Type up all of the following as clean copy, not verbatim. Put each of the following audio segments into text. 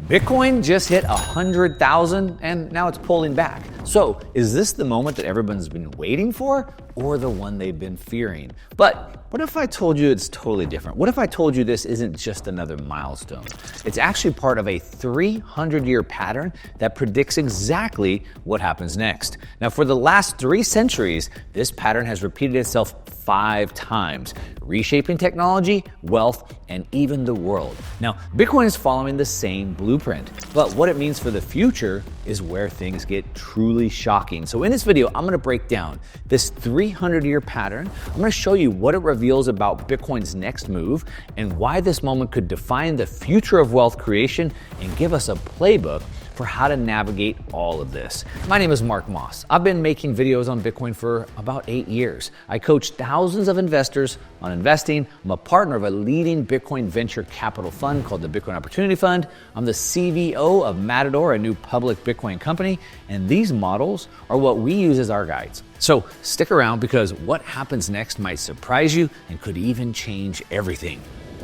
Bitcoin just hit 100,000 and now it's pulling back. So is this the moment that everyone's been waiting for or the one they've been fearing? But what if I told you it's totally different? What if I told you this isn't just another milestone? It's actually part of a 300-year pattern that predicts exactly what happens next. Now, for the last 3 centuries, this pattern has repeated itself 5 times, reshaping technology, wealth, and even the world. Now, Bitcoin is following the same blueprint, but what it means for the future is where things get truly shocking. So in this video, I'm gonna break down this 300-year pattern. I'm gonna show you what it reveals about Bitcoin's next move and why this moment could define the future of wealth creation and give us a playbook for how to navigate all of this. My name is Mark Moss. I've been making videos on Bitcoin for about 8 years. I coach thousands of investors on investing. I'm a partner of a leading Bitcoin venture capital fund called the Bitcoin Opportunity Fund. I'm the CVO of Matador, a new public Bitcoin company, and these models are what we use as our guides. So stick around because what happens next might surprise you and could even change everything.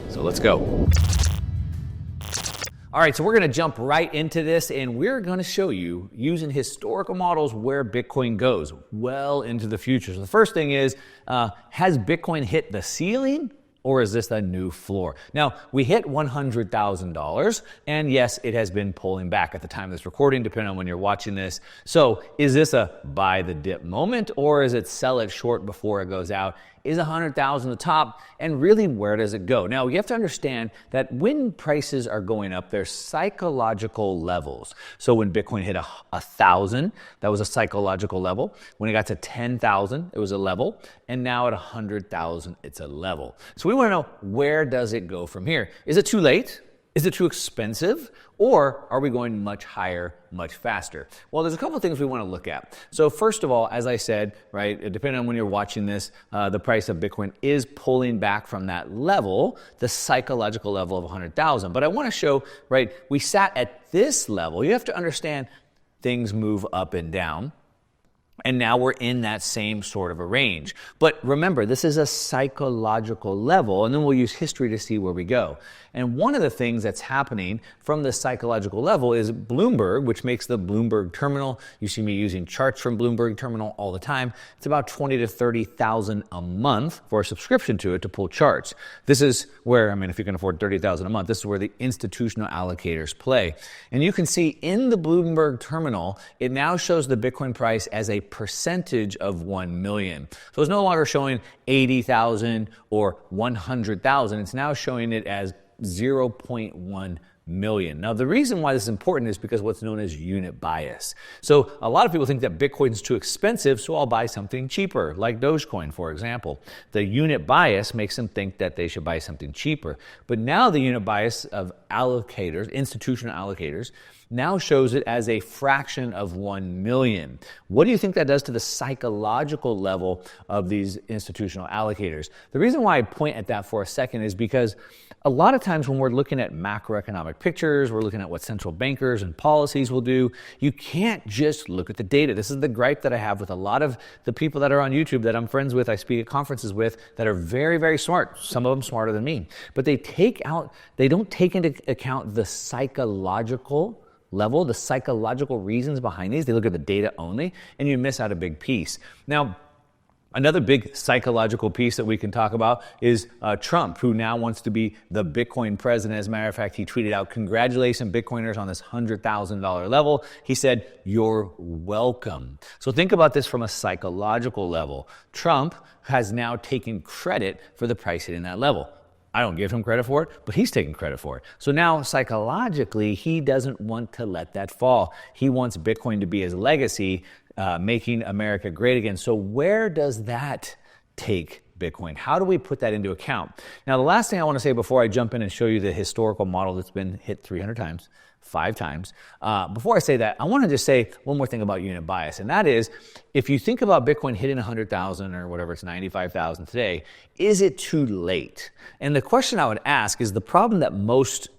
So let's go. All right, so we're gonna jump right into this and we're gonna show you using historical models where Bitcoin goes well into the future. So the first thing is, has Bitcoin hit the ceiling or is this a new floor? Now, we hit $100,000 and yes, it has been pulling back at the time of this recording, depending on when you're watching this. So is this a buy the dip moment or is it sell it short before it goes out? Is 100,000 the top? And really, where does it go? Now, you have to understand that when prices are going up, there's psychological levels. So when Bitcoin hit 1,000, that was a psychological level. When it got to 10,000, it was a level. And now at 100,000, it's a level. So we want to know, where does it go from here? Is it too late? Is it too expensive? Or are we going much higher, much faster? Well, there's a couple of things we want to look at. So first of all, as I said, right, depending on when you're watching this, the price of Bitcoin is pulling back from that level, the psychological level of 100,000. But I want to show, right, we sat at this level. You have to understand things move up and down. And now we're in that same sort of a range. But remember, this is a psychological level, and then we'll use history to see where we go. And one of the things that's happening from the psychological level is Bloomberg, which makes the Bloomberg terminal. You see me using charts from Bloomberg terminal all the time. It's about 20 to 30,000 a month for a subscription to it to pull charts. This is where, I mean, if you can afford 30,000 a month, this is where the institutional allocators play. And you can see in the Bloomberg terminal, it now shows the Bitcoin price as a percentage of 1 million. So it's no longer showing 80,000 or 100,000. It's now showing it as 0.1 million. Now, the reason why this is important is because what's known as unit bias. So a lot of people think that Bitcoin's too expensive, so I'll buy something cheaper, like Dogecoin, for example. The unit bias makes them think that they should buy something cheaper. But now the unit bias of allocators, institutional allocators, now shows it as a fraction of 1 million. What do you think that does to the psychological level of these institutional allocators? The reason why I point at that for a second is because a lot of times when we're looking at macroeconomic pictures, we're looking at what central bankers and policies will do, you can't just look at the data. This is the gripe that I have with a lot of the people that are on YouTube that I'm friends with, I speak at conferences with, that are very, very smart, some of them smarter than me. But they don't take into account the psychological level, the psychological reasons behind these. They look at the data only, and you miss out a big piece. Now, another big psychological piece that we can talk about is Trump, who now wants to be the Bitcoin president. As a matter of fact, he tweeted out, "Congratulations, Bitcoiners, on this $100,000 level." He said, "You're welcome." So think about this from a psychological level. Trump has now taken credit for the price hitting that level. I don't give him credit for it, but he's taking credit for it. So now psychologically, he doesn't want to let that fall. He wants Bitcoin to be his legacy, making America great again. So where does that take Bitcoin? How do we put that into account? Now, the last thing I want to say before I jump in and show you the historical model that's been hit 300 times, 5 times. Before I say that, I want to just say one more thing about unit bias, and that is, if you think about Bitcoin hitting 100,000 or whatever, it's 95,000 today, is it too late? And the question I would ask is, the problem that most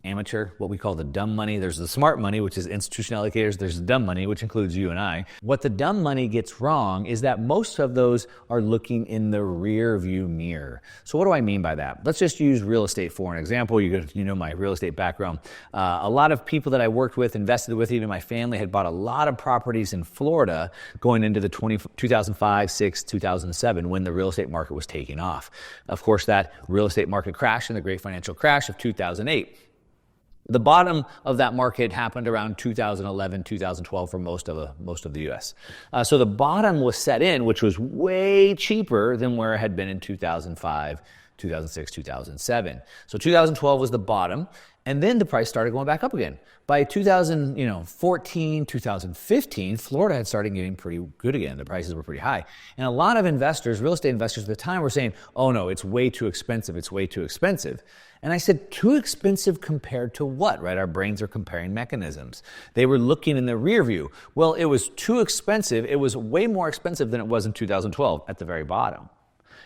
amateur, what we call the dumb money. There's the smart money, which is institutional allocators. There's the dumb money, which includes you and I. What the dumb money gets wrong is that most of those are looking in the rear view mirror. So what do I mean by that? Let's just use real estate for an example. You know my real estate background. A lot of people that I worked with, invested with, even my family had bought a lot of properties in Florida going into the 2005, 6, 2007 when the real estate market was taking off. Of course, that real estate market crashed in the great financial crash of 2008. The bottom of that market happened around 2011, 2012 for most of the U.S. So the bottom was set in, which was way cheaper than where it had been in 2005, 2006, 2007. So 2012 was the bottom, and then the price started going back up again. By 2014, 2015, Florida had started getting pretty good again. The prices were pretty high. And a lot of investors, real estate investors at the time, were saying, oh no, it's way too expensive, it's way too expensive. And I said, too expensive compared to what, right? Our brains are comparing mechanisms. They were looking in the rear view. Well, it was too expensive. It was way more expensive than it was in 2012 at the very bottom.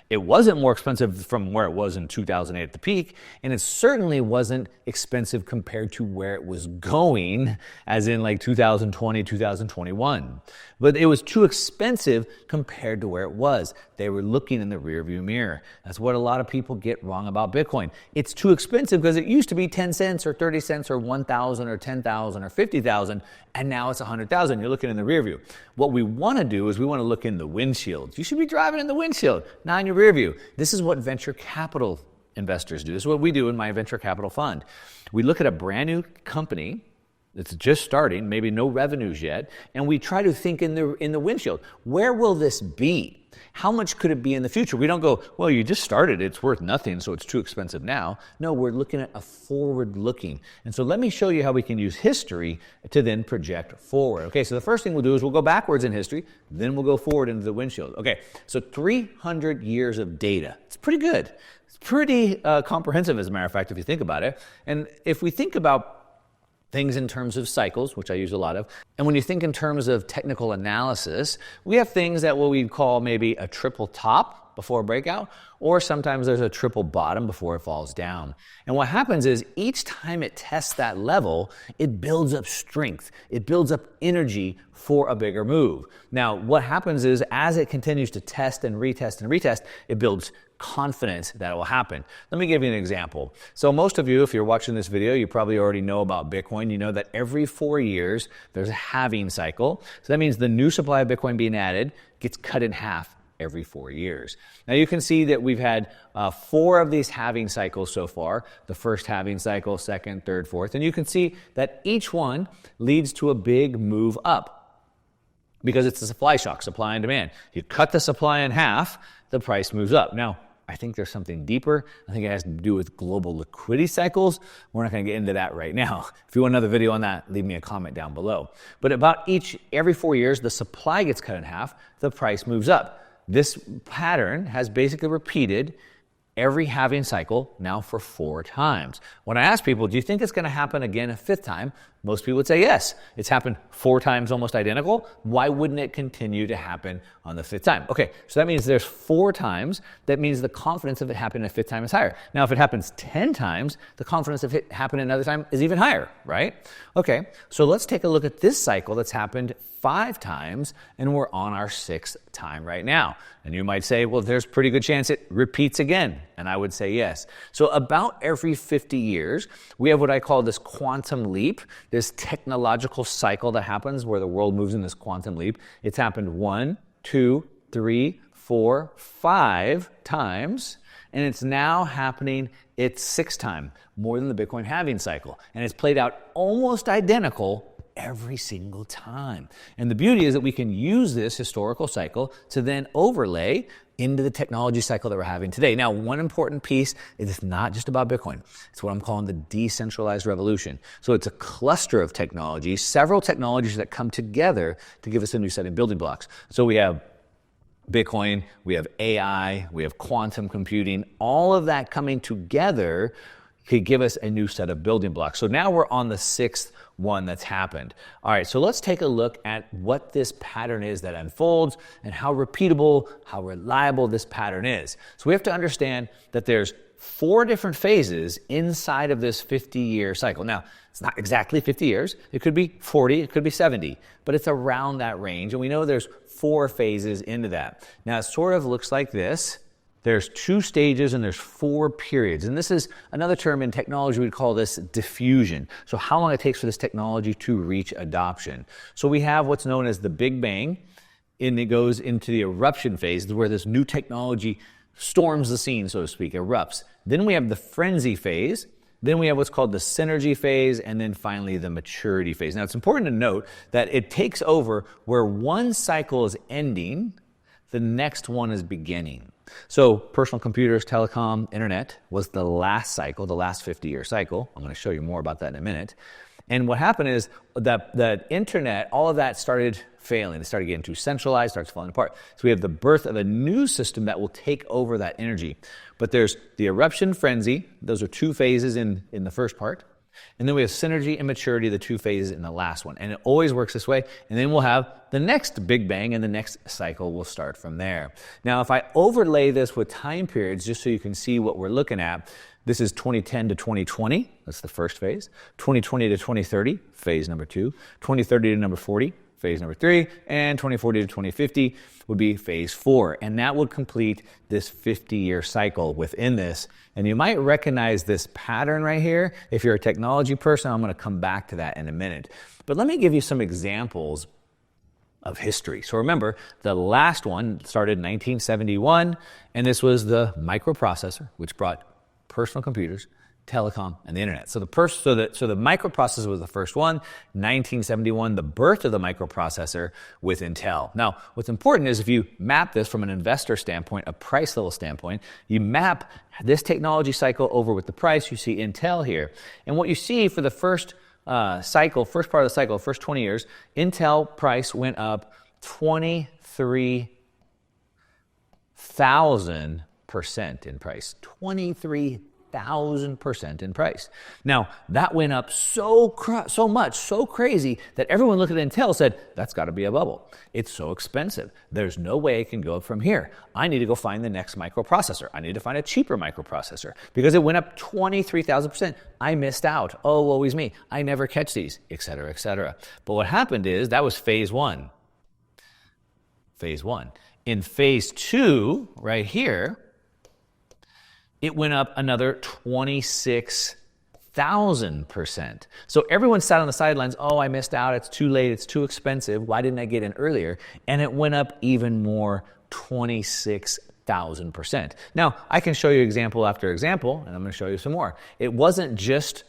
It wasn't more expensive from where it was in 2008 at the peak, and it certainly wasn't expensive compared to where it was going, as in like 2020, 2021. But it was too expensive compared to where it was. They were looking in the rearview mirror. That's what a lot of people get wrong about Bitcoin. It's too expensive because it used to be 10 cents or 30 cents or 1,000 or 10,000 or 50,000, and now it's 100,000. You're looking in the rearview. What we want to do is we want to look in the windshield. You should be driving in the windshield, not in your rear view. This is what venture capital investors do. This is what we do in my venture capital fund. We look at a brand new company that's just starting, maybe no revenues yet, and we try to think in the windshield. Where will this be? How much could it be in the future? We don't go, well, you just started, it's worth nothing, so it's too expensive now. No, we're looking at a forward looking. And so let me show you how we can use history to then project forward. Okay, so the first thing we'll do is we'll go backwards in history, then we'll go forward into the windshield. Okay, so 300 years of data. It's pretty good. It's pretty comprehensive, as a matter of fact, if you think about it. And if we think about things in terms of cycles, which I use a lot of. And when you think in terms of technical analysis, we have things that what we'd call maybe a triple top before a breakout, or sometimes there's a triple bottom before it falls down. And what happens is each time it tests that level, it builds up strength. It builds up energy for a bigger move. Now, what happens is as it continues to test and retest, it builds confidence that it will happen. Let me give you an example. So most of you, if you're watching this video, you probably already know about Bitcoin. You know that every 4 years, there's a halving cycle. So that means the new supply of Bitcoin being added gets cut in half every 4 years. Now you can see that we've had 4 of these halving cycles so far. The first halving cycle, second, third, fourth. And you can see that each one leads to a big move up because it's a supply shock, supply and demand. You cut the supply in half, the price moves up. Now, I think there's something deeper. I think it has to do with global liquidity cycles. We're not going to get into that right now. If you want another video on that, leave me a comment down below. But every 4 years, the supply gets cut in half, the price moves up. This pattern has basically repeated every halving cycle now for 4 times. When I ask people, do you think it's going to happen again a 5th time? Most people would say yes. It's happened 4 times almost identical. Why wouldn't it continue to happen on the 5th time? Okay, so that means there's 4 times. That means the confidence of it happening a 5th time is higher. Now, if it happens 10 times, the confidence of it happening another time is even higher, right? Okay, so let's take a look at this cycle that's happened 5 times, and we're on our 6th time right now. And you might say, well, there's a pretty good chance it repeats again. And I would say yes. So about every 50 years, we have what I call this quantum leap, this technological cycle that happens where the world moves in this quantum leap. It's happened 1, 2, 3, 4, 5 times, and it's now happening its 6th time, more than the Bitcoin halving cycle. And it's played out almost identical every single time. And the beauty is that we can use this historical cycle to then overlay into the technology cycle that we're having today. Now, one important piece is it's not just about Bitcoin. It's what I'm calling the decentralized revolution. So it's a cluster of technologies, several technologies that come together to give us a new set of building blocks. So we have Bitcoin, we have AI, we have quantum computing, all of that coming together could give us a new set of building blocks. So now we're on the 6th one that's happened. All right, so let's take a look at what this pattern is that unfolds and how repeatable, how reliable this pattern is. So we have to understand that there's 4 different phases inside of this 50-year cycle. Now, it's not exactly 50 years. It could be 40, it could be 70, but it's around that range. And we know there's 4 phases into that. Now, it sort of looks like this. There's 2 stages and there's 4 periods. And this is another term in technology, we'd call this diffusion. So how long it takes for this technology to reach adoption. So we have what's known as the Big Bang, and it goes into the eruption phase where this new technology storms the scene, so to speak, erupts. Then we have the frenzy phase. Then we have what's called the synergy phase, and then finally the maturity phase. Now, it's important to note that it takes over where one cycle is ending, the next one is beginning. So personal computers, telecom, internet was the last cycle, the last 50-year cycle. I'm going to show you more about that in a minute. And what happened is that the internet, all of that started failing. It started getting too centralized, starts falling apart. So we have the birth of a new system that will take over that energy. But there's the eruption frenzy. Those are 2 phases in the first part. And then we have synergy and maturity, the 2 phases in the last one. And it always works this way. And then we'll have the next Big Bang, and the next cycle will start from there. Now, if I overlay this with time periods, just so you can see what we're looking at, this is 2010 to 2020. That's the first phase. 2020 to 2030, phase number 2. 2030 to number 40, phase number 3. And 2040 to 2050 would be phase 4. And that would complete this 50-year cycle within this. And you might recognize this pattern right here. If you're a technology person, I'm going to come back to that in a minute. But let me give you some examples of history. So remember, the last one started in 1971, and this was the microprocessor, which brought personal computers, telecom, and the internet. So the microprocessor was the first one. 1971, the birth of the microprocessor with Intel. Now, what's important is if you map this from an investor standpoint, a price level standpoint, you map this technology cycle over with the price, you see Intel here. And what you see for the first cycle, first part of the cycle, first 20 years, Intel price went up 23,000% in price. 23,000% in price. Now, that went up so much, so crazy, that everyone looked at Intel and said, that's got to be a bubble. It's so expensive. There's no way it can go up from here. I need to go find the next microprocessor. I need to find a cheaper microprocessor because it went up 23,000%. I missed out. Oh, woe is me. I never catch these, et cetera, et cetera. But what happened is that was phase 1. Phase 1. In phase 2, right here, it went up another 26,000%. So everyone sat on the sidelines, oh, I missed out, it's too late, it's too expensive, why didn't I get in earlier? And it went up even more, 26,000%. Now, I can show you example after example, and I'm going to show you some more. It wasn't just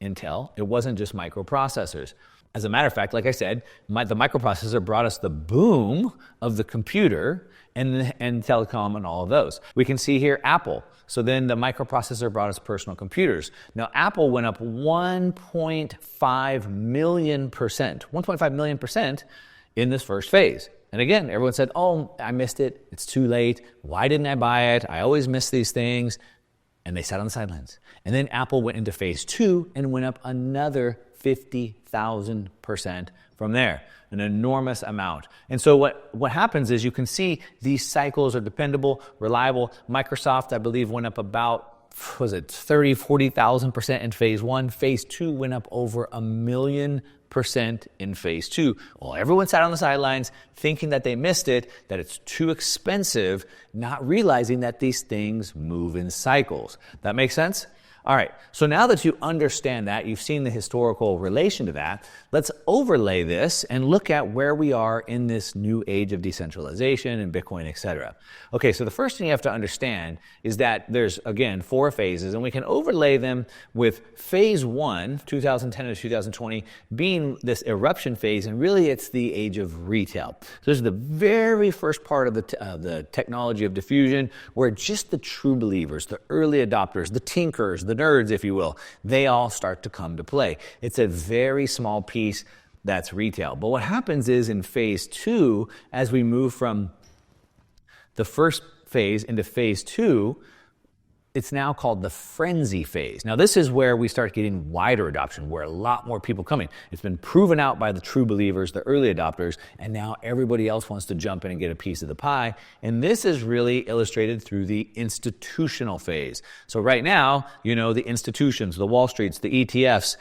Intel, it wasn't just microprocessors. As a matter of fact, like I said, the microprocessor brought us the boom of the computer and telecom and all of those. We can see here Apple. So then the microprocessor brought us personal computers. Now Apple went up 1.5 million percent in this first phase. And again, everyone said, oh, I missed it. It's too late. Why didn't I buy it? I always miss these things. And they sat on the sidelines. And then Apple went into phase 2 and went up another 50,000% from there, an enormous amount. And so what happens is you can see these cycles are dependable, reliable. Microsoft, I believe, went up about, 40,000% in phase 1. Phase 2 went up over 1,000,000% in phase 2. Well, everyone sat on the sidelines thinking that they missed it, that it's too expensive, not realizing that these things move in cycles. That makes sense? All right, so now that you understand that, you've seen the historical relation to that, let's overlay this and look at where we are in this new age of decentralization and Bitcoin, et cetera. Okay, so the first thing you have to understand is that there's, again, 4 phases, and we can overlay them with phase 1, 2010 to 2020, being this eruption phase, and really it's the age of retail. So this is the very first part of the technology of diffusion, where just the true believers, the early adopters, the tinkers, the nerds, if you will, they all start to come to play. It's a very small piece that's retail. But what happens is in phase 2, as we move from the first phase into phase 2, It's now called the frenzy phase. Now, this is where we start getting wider adoption, where a lot more people coming. It's been proven out by the true believers, the early adopters, and now everybody else wants to jump in and get a piece of the pie. And this is really illustrated through the institutional phase. So right now, the institutions, the Wall Streets, the ETFs,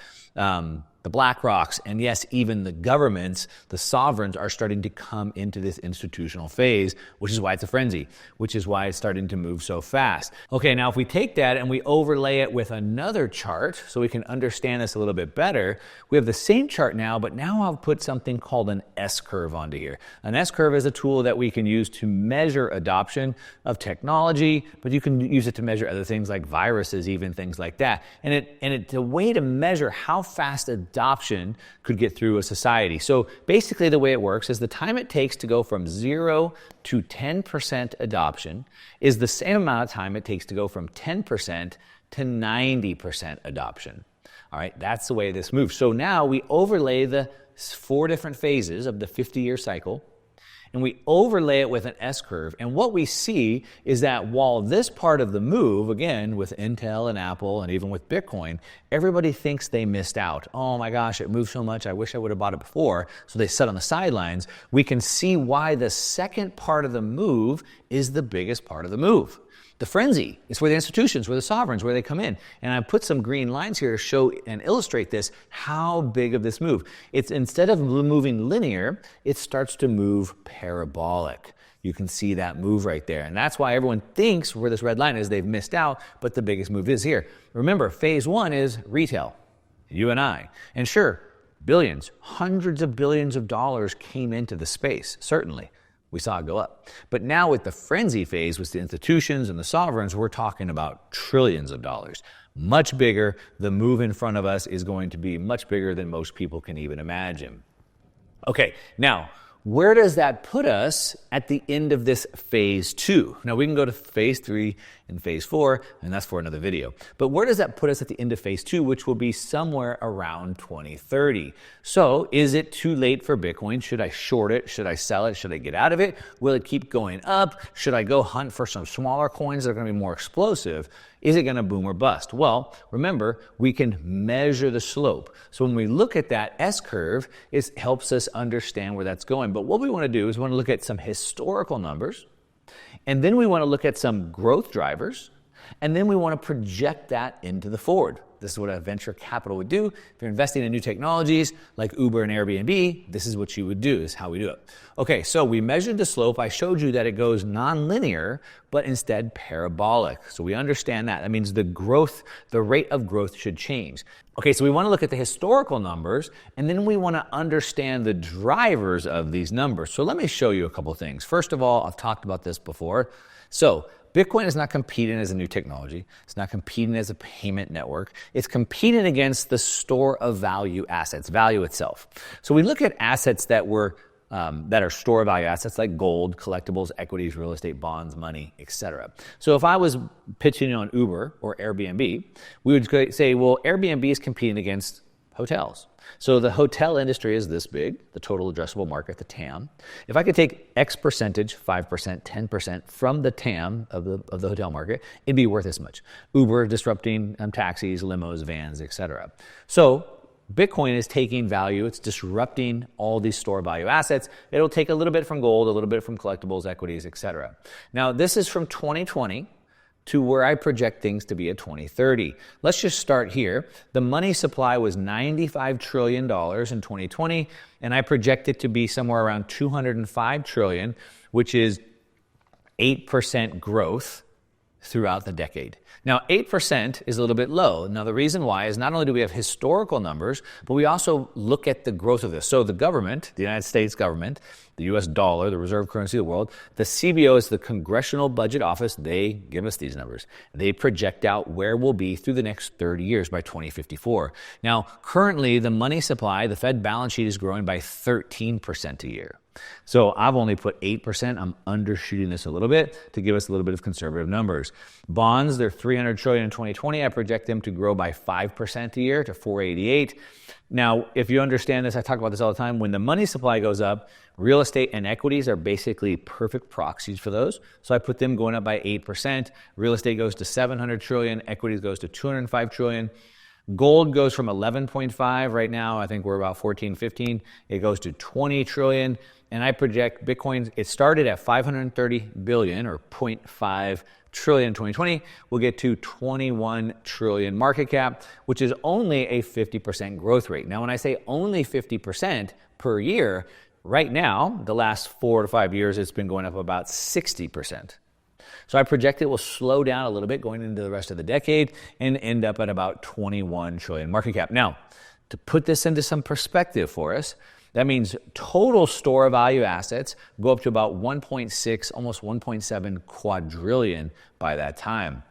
the BlackRocks, and yes, even the governments, the sovereigns are starting to come into this institutional phase, which is why it's a frenzy, which is why it's starting to move so fast. Okay, now if we take that and we overlay it with another chart so we can understand this a little bit better, we have the same chart now, but now I'll put something called an S-curve onto here. An S-curve is a tool that we can use to measure adoption of technology, but you can use it to measure other things like viruses, even things like that. And it's a way to measure how fast adoption could get through a society. So basically the way it works is the time it takes to go from 0 to 10% adoption is the same amount of time it takes to go from 10% to 90% adoption. All right, that's the way this moves. So now we overlay the 4 different phases of the 50-year cycle, and we overlay it with an S-curve. And what we see is that while this part of the move, again, with Intel and Apple and even with Bitcoin, everybody thinks they missed out. Oh my gosh, it moved so much, I wish I would have bought it before. So they sit on the sidelines. We can see why the second part of the move is the biggest part of the move. The frenzy is where the institutions, where the sovereigns, where they come in. And I put some green lines here to show and illustrate this, how big of this move. It's instead of moving linear, it starts to move parabolic. You can see that move right there. And that's why everyone thinks where this red line is, they've missed out, but the biggest move is here. Remember, phase 1 is retail, you and I. And sure, billions, hundreds of billions of dollars came into the space, certainly. We saw it go up. But now with the frenzy phase, with the institutions and the sovereigns, we're talking about trillions of dollars. Much bigger. The move in front of us is going to be much bigger than most people can even imagine. Okay, now, where does that put us at the end of this phase 2? Now, we can go to phase 3 and phase 4, and that's for another video. But where does that put us at the end of phase 2, which will be somewhere around 2030? So, is it too late for Bitcoin? Should I short it? Should I sell it? Should I get out of it? Will it keep going up? Should I go hunt for some smaller coins that are going to be more explosive? Is it going to boom or bust? Well, remember, we can measure the slope. So when we look at that S-curve, it helps us understand where that's going. But what we want to do is we want to look at some historical numbers, and then we want to look at some growth drivers, and then we want to project that into the forward. This is what a venture capital would do. If you're investing in new technologies like Uber and Airbnb, this is what you would do, is how we do it. Okay, so we measured the slope. I showed you that it goes nonlinear, but instead parabolic. So we understand that. That means the rate of growth should change. Okay, so we want to look at the historical numbers, and then we want to understand the drivers of these numbers. So let me show you a couple things. First of all, I've talked about this before. So Bitcoin is not competing as a new technology. It's not competing as a payment network. It's competing against the store of value assets, value itself. So we look at assets that are store of value assets like gold, collectibles, equities, real estate, bonds, money, etc. So if I was pitching on Uber or Airbnb, we would say, well, Airbnb is competing against hotels. So the hotel industry is this big, the total addressable market, the TAM. If I could take X percentage, 5%, 10% from the TAM of the hotel market, it'd be worth this much. Uber disrupting taxis, limos, vans, etc. So Bitcoin is taking value. It's disrupting all these store value assets. It'll take a little bit from gold, a little bit from collectibles, equities, etc. Now, this is from 2020 to where I project things to be at 2030. Let's just start here. The money supply was $95 trillion in 2020, and I project it to be somewhere around $205 trillion, which is 8% growth throughout the decade. Now, 8% is a little bit low. Now, the reason why is not only do we have historical numbers, but we also look at the growth of this. So the government, the United States government, the US dollar, the reserve currency of the world, the CBO is the Congressional Budget Office. They give us these numbers. They project out where we'll be through the next 30 years by 2054. Now, currently, the money supply, the Fed balance sheet is growing by 13% a year. So I've only put 8%. I'm undershooting this a little bit to give us a little bit of conservative numbers. Bonds, they're $300 trillion in 2020. I project them to grow by 5% a year to 488. Now, if you understand this, I talk about this all the time. When the money supply goes up, real estate and equities are basically perfect proxies for those. So I put them going up by 8%. Real estate goes to $700 trillion. Equities goes to $205 trillion. Gold goes from 11.5 right now. I think we're about 14, 15. It goes to 20 trillion. And I project Bitcoin, it started at 530 billion or 0.5 trillion in 2020. We'll get to 21 trillion market cap, which is only a 50% growth rate. Now, when I say only 50% per year, right now, the last 4 to 5 years, it's been going up about 60%. So I project it will slow down a little bit going into the rest of the decade and end up at about 21 trillion market cap. Now, to put this into some perspective for us, that means total store value assets go up to about 1.6, almost 1.7 quadrillion by that time.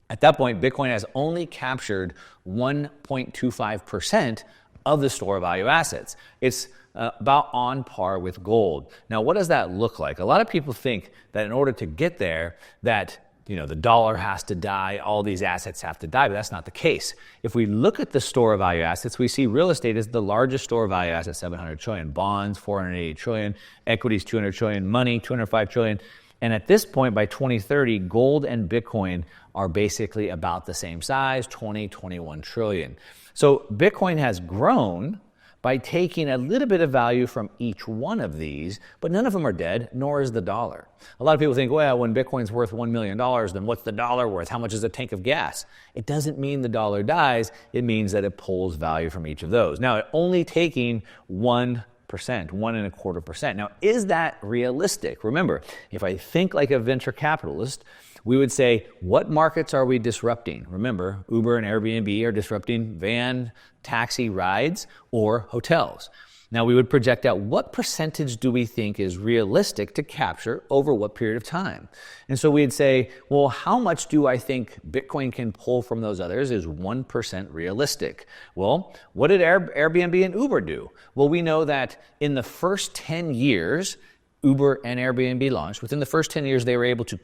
At that point, Bitcoin has only captured 1.25% of the store value assets. It's about on par with gold. Now, what does that look like? A lot of people think that in order to get there, that the dollar has to die, all these assets have to die, but that's not the case. If we look at the store of value assets, we see real estate is the largest store of value asset, 700 trillion, bonds, 480 trillion, equities, 200 trillion, money, 205 trillion. And at this point, by 2030, gold and Bitcoin are basically about the same size, 21 trillion. So Bitcoin has grown by taking a little bit of value from each one of these, but none of them are dead, nor is the dollar. A lot of people think, well, when Bitcoin's worth $1 million, then what's the dollar worth? How much is a tank of gas? It doesn't mean the dollar dies. It means that it pulls value from each of those. Now, only taking 1%, 1.25%. Now, is that realistic? Remember, if I think like a venture capitalist, we would say, what markets are we disrupting? Remember, Uber and Airbnb are disrupting van, taxi rides, or hotels. Now, we would project out what percentage do we think is realistic to capture over what period of time? And so we'd say, well, how much do I think Bitcoin can pull from those others? Is 1% realistic? Well, what did Airbnb and Uber do? Well, we know that in the first 10 years, Uber and Airbnb launched. Within the first 10 years, they were able to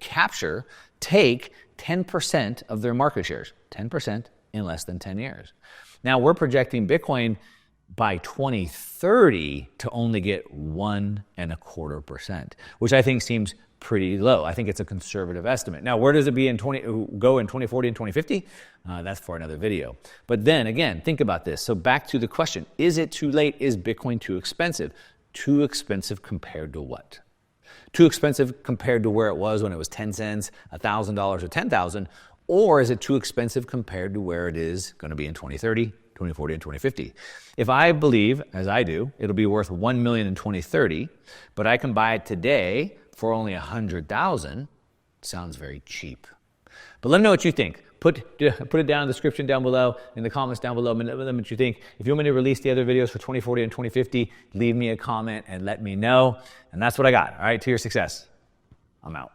take 10% of their market shares, 10% in less than 10 years. Now, we're projecting Bitcoin by 2030 to only get 1.25%, which I think seems pretty low. I think it's a conservative estimate. Now, where does it go in 2040 and 2050? That's for another video. But then again, think about this. So back to the question, is it too late? Is Bitcoin too expensive? Too expensive compared to what? Too expensive compared to where it was when it was 10 cents, $1,000 or 10,000, or is it too expensive compared to where it is going to be in 2030, 2040, and 2050? If I believe, as I do, it'll be worth 1 million in 2030, but I can buy it today for only 100,000, sounds very cheap. But let me know what you think. Put it down in the description down below, in the comments down below. Let me know what you think. If you want me to release the other videos for 2040 and 2050, leave me a comment and let me know. And that's what I got. All right, to your success. I'm out.